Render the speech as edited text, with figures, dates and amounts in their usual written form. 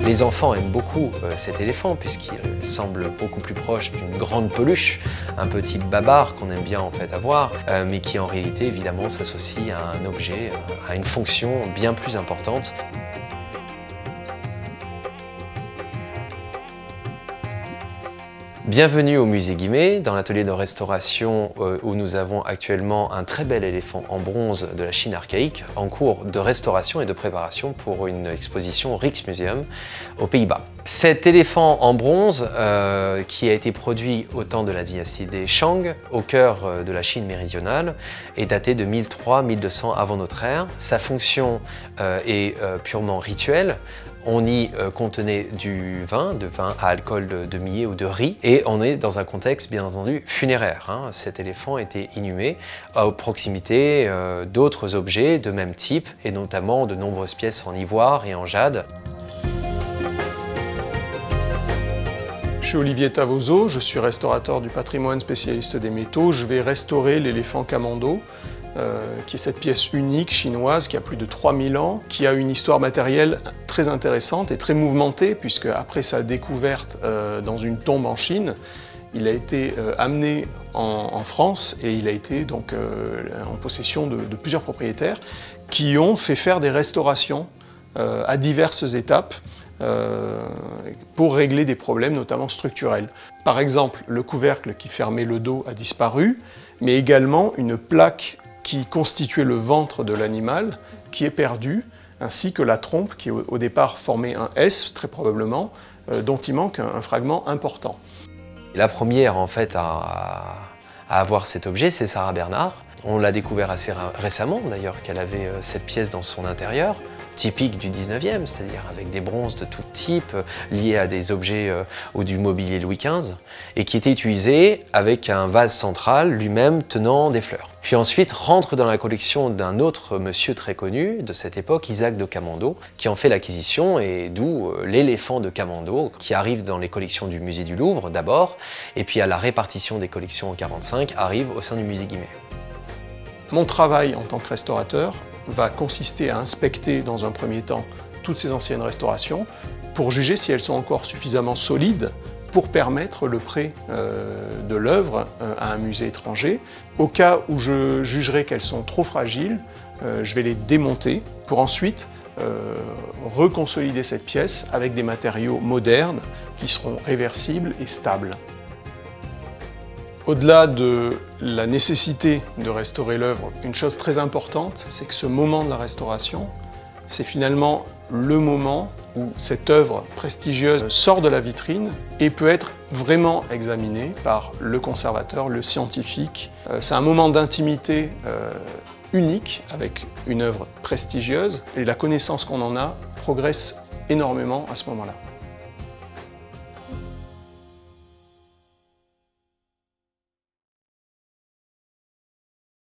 Les enfants aiment beaucoup cet éléphant puisqu'il semble beaucoup plus proche d'une grande peluche, un peu type babar qu'on aime bien en fait avoir, mais qui en réalité évidemment s'associe à un objet, à une fonction bien plus importante. Bienvenue au musée Guimet, dans l'atelier de restauration où nous avons actuellement un très bel éléphant en bronze de la Chine archaïque en cours de restauration et de préparation pour une exposition au Rijksmuseum aux Pays-Bas. Cet éléphant en bronze qui a été produit au temps de la dynastie des Shang, au cœur de la Chine méridionale, est daté de 1003-1200 avant notre ère. Sa fonction est purement rituelle. On y contenait du vin à alcool de millet ou de riz, et on est dans un contexte bien entendu funéraire. Cet éléphant était inhumé à proximité d'autres objets de même type, et notamment de nombreuses pièces en ivoire et en jade. Je suis Olivier Tavozo, je suis restaurateur du patrimoine spécialiste des métaux. Je vais restaurer l'éléphant Kamando, qui est cette pièce unique chinoise qui a plus de 3000 ans, qui a une histoire matérielle très intéressante et très mouvementée, puisque après sa découverte dans une tombe en Chine, il a été amené en France et il a été donc en possession de plusieurs propriétaires qui ont fait faire des restaurations à diverses étapes pour régler des problèmes, notamment structurels. Par exemple, le couvercle qui fermait le dos a disparu, mais également une plaque qui constituait le ventre de l'animal, qui est perdu, ainsi que la trompe, qui au départ formait un S, très probablement, dont il manque un fragment important. La première, en fait, à avoir cet objet, c'est Sarah Bernard. On l'a découvert assez récemment, d'ailleurs, qu'elle avait cette pièce dans son intérieur, typique du 19e, c'est-à-dire avec des bronzes de tout type, liés à des objets ou du mobilier Louis XV, et qui était utilisé avec un vase central, lui-même tenant des fleurs. Puis ensuite rentre dans la collection d'un autre monsieur très connu de cette époque, Isaac de Kamando, qui en fait l'acquisition, et d'où l'éléphant de Kamando, qui arrive dans les collections du musée du Louvre d'abord, et puis à la répartition des collections en 1945, arrive au sein du musée Guimet. Mon travail en tant que restaurateur va consister à inspecter dans un premier temps toutes ces anciennes restaurations pour juger si elles sont encore suffisamment solides pour permettre le prêt de l'œuvre à un musée étranger. Au cas où je jugerai qu'elles sont trop fragiles, je vais les démonter pour ensuite reconsolider cette pièce avec des matériaux modernes qui seront réversibles et stables. Au-delà de la nécessité de restaurer l'œuvre, une chose très importante, c'est que ce moment de la restauration, c'est finalement le moment où cette œuvre prestigieuse sort de la vitrine et peut être vraiment examinée par le conservateur, le scientifique. C'est un moment d'intimité unique avec une œuvre prestigieuse et la connaissance qu'on en a progresse énormément à ce moment-là.